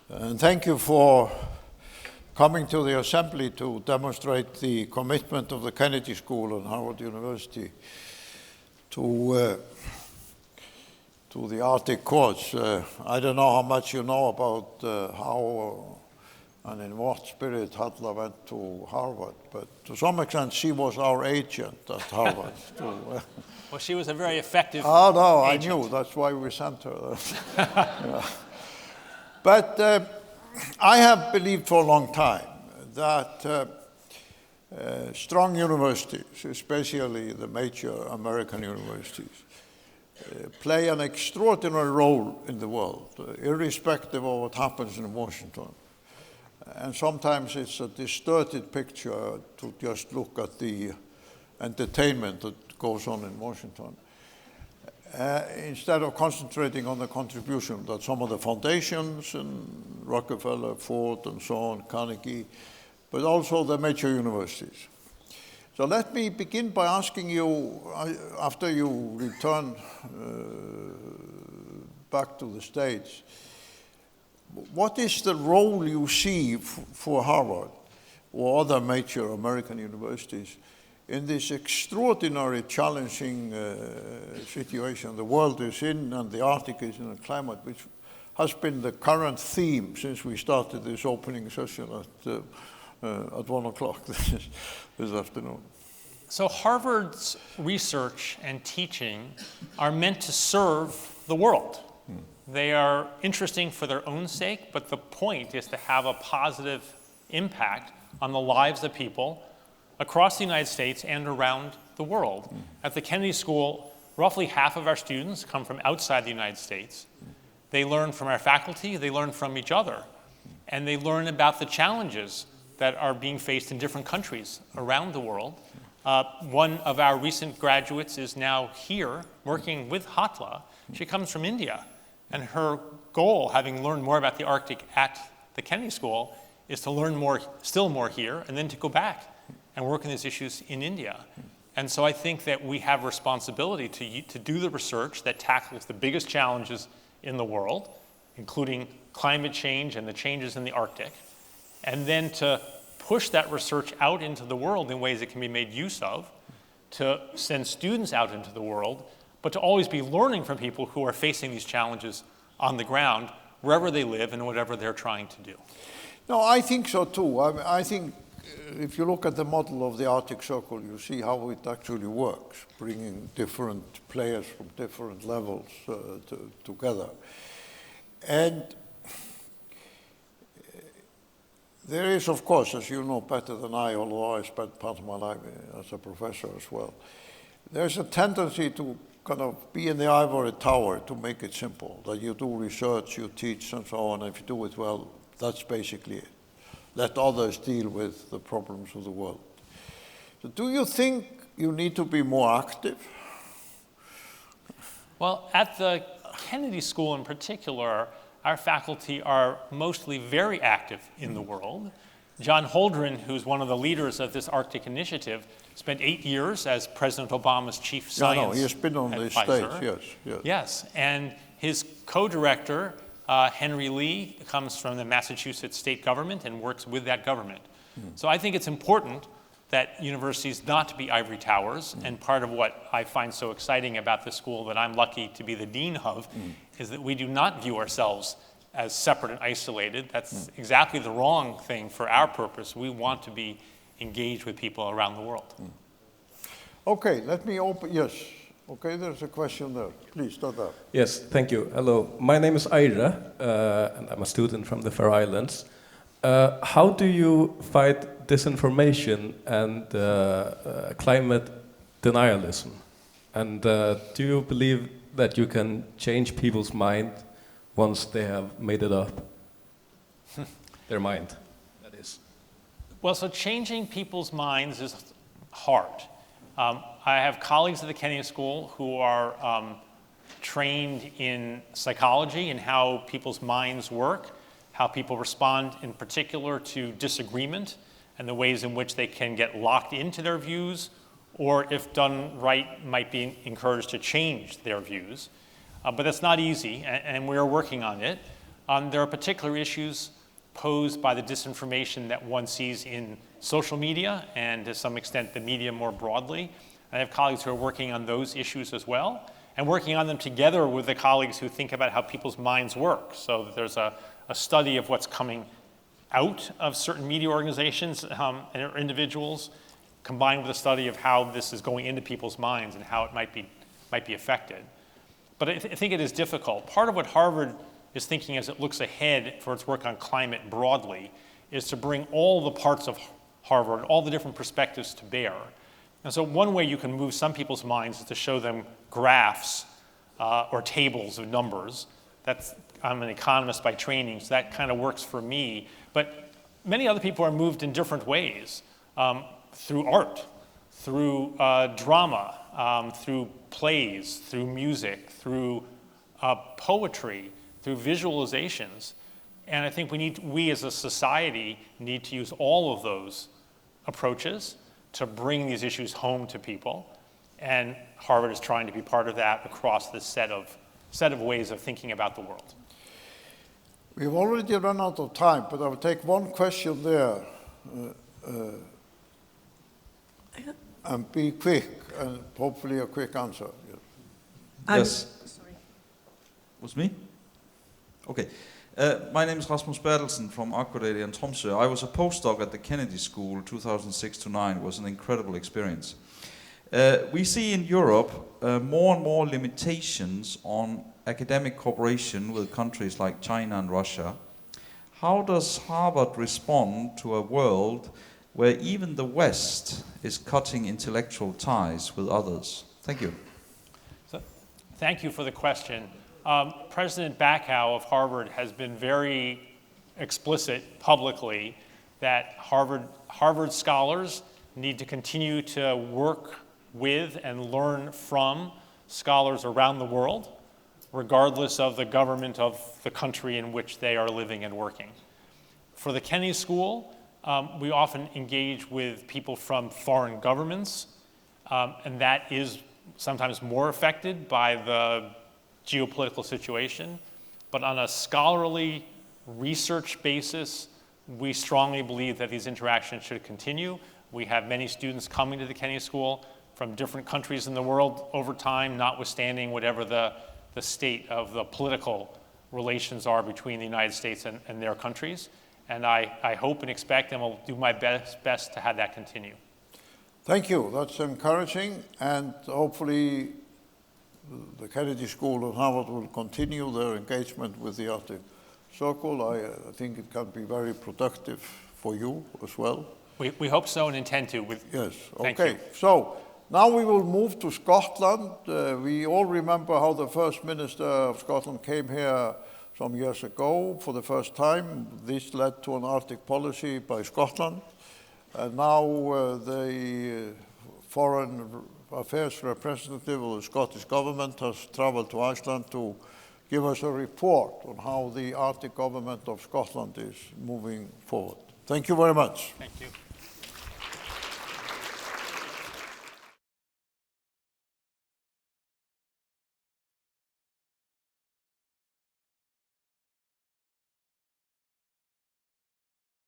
And thank you for coming to the assembly to demonstrate the commitment of the Kennedy School and Harvard University to the Arctic cause. I don't know how much you know about how and in what spirit Halla went to Harvard, but to some extent she was our agent at Harvard. Well, she was a very effective Oh, no, agent. I knew. That's why we sent her. Yeah. But I have believed for a long time that strong universities, especially the major American universities, play an extraordinary role in the world, irrespective of what happens in Washington. And sometimes it's a distorted picture to just look at the entertainment that goes on in Washington, instead of concentrating on the contribution that some of the foundations and Rockefeller, Ford, and so on, Carnegie, but also the major universities. So let me begin by asking you, after you return back to the States, what is the role you see for Harvard or other major American universities in this extraordinary challenging situation the world is in and the Arctic is in, a climate which has been the current theme since we started this opening session at 1 o'clock this afternoon? So Harvard's research and teaching are meant to serve the world. They are interesting for their own sake, but the point is to have a positive impact on the lives of people across the United States and around the world. At the Kennedy School, roughly half of our students come from outside the United States. They learn from our faculty, they learn from each other, and they learn about the challenges that are being faced in different countries around the world. One of our recent graduates is now here working with Hatla. She comes from India, and her goal, having learned more about the Arctic at the Kennedy School, is to learn more, still more here, and then to go back and work on these issues in India. And so I think that we have a responsibility to do the research that tackles the biggest challenges in the world, including climate change and the changes in the Arctic, and then to push that research out into the world in ways it can be made use of, to send students out into the world, but to always be learning from people who are facing these challenges on the ground, wherever they live and whatever they're trying to do. No, I think so too. I think if you look at the model of the Arctic Circle, you see how it actually works, bringing different players from different levels together. And there is, of course, as you know better than I, although I spent part of my life as a professor as well, there's a tendency to kind of be in the ivory tower to make it simple, that you do research, you teach, and so on. If you do it well, that's basically it. Let others deal with the problems of the world. So do you think you need to be more active? Well, at the Kennedy School in particular, our faculty are mostly very active in the world. John Holdren, who's one of the leaders of this Arctic initiative, spent 8 years as President Obama's chief science advisor. He has been on the stage, yes. Yes, and his co-director, Henry Lee, comes from the Massachusetts state government and works with that government. So I think it's important that universities not be ivory towers, and part of what I find so exciting about the school that I'm lucky to be the dean of is that we do not view ourselves as separate and isolated. That's exactly the wrong thing for our purpose. We want to be engaged with people around the world. Okay, let me open, yes. Okay, there's a question there. Please start up. Yes, thank you. Hello, my name is Aira, and I'm a student from the Faroe Islands. How do you fight disinformation and climate denialism? And do you believe that you can change people's mind once they have made it up? Their mind, that is. Well, so changing people's minds is hard. I have colleagues at the Kennedy School who are trained in psychology and how people's minds work, how people respond in particular to disagreement, and the ways in which they can get locked into their views, or if done right, might be encouraged to change their views. But that's not easy, and we're working on it. There are particular issues posed by the disinformation that one sees in social media and to some extent the media more broadly. I have colleagues who are working on those issues as well, and working on them together with the colleagues who think about how people's minds work. So that there's a study of what's coming out of certain media organizations and individuals, combined with a study of how this is going into people's minds and how it might be affected. But I think it is difficult. Part of what Harvard is thinking as it looks ahead for its work on climate broadly is to bring all the parts of Harvard, all the different perspectives to bear. And so one way you can move some people's minds is to show them graphs or tables of numbers. I'm an economist by training, so that kind of works for me. But many other people are moved in different ways, through art, through drama, through plays, through music, through poetry, through visualizations. And I think we as a society need to use all of those approaches to bring these issues home to people. And Harvard is trying to be part of that across this set of ways of thinking about the world. We've already run out of time, but I will take one question there. And be quick, and hopefully a quick answer. Yes. Sorry. Was me? Okay. My name is Rasmus Bertelsen from Akureyri and Tromsø. I was a postdoc at the Kennedy School 2006 to 2009. It was an incredible experience. We see in Europe more and more limitations on academic cooperation with countries like China and Russia. How does Harvard respond to a world where even the West is cutting intellectual ties with others? Thank you. So, thank you for the question. President Bacow of Harvard has been very explicit publicly that Harvard scholars need to continue to work with and learn from scholars around the world, regardless of the government of the country in which they are living and working. For the Kennedy School, we often engage with people from foreign governments, and that is sometimes more affected by the geopolitical situation. But on a scholarly research basis, we strongly believe that these interactions should continue. We have many students coming to the Kennedy School from different countries in the world over time, notwithstanding whatever the state of the political relations are between the United States and their countries. And I hope and expect and will do my best to have that continue. Thank you. That's encouraging, and hopefully the Kennedy School and Harvard will continue their engagement with the Arctic Circle. I think it can be very productive for you as well. We hope so and intend to. Yes, Thank okay. you. So now we will move to Scotland. We all remember how the First Minister of Scotland came here some years ago for the first time. This led to an Arctic policy by Scotland. And now the Foreign Affairs representative of the Scottish government has travelled to Iceland to give us a report on how the Arctic government of Scotland is moving forward. Thank you very much. Thank you.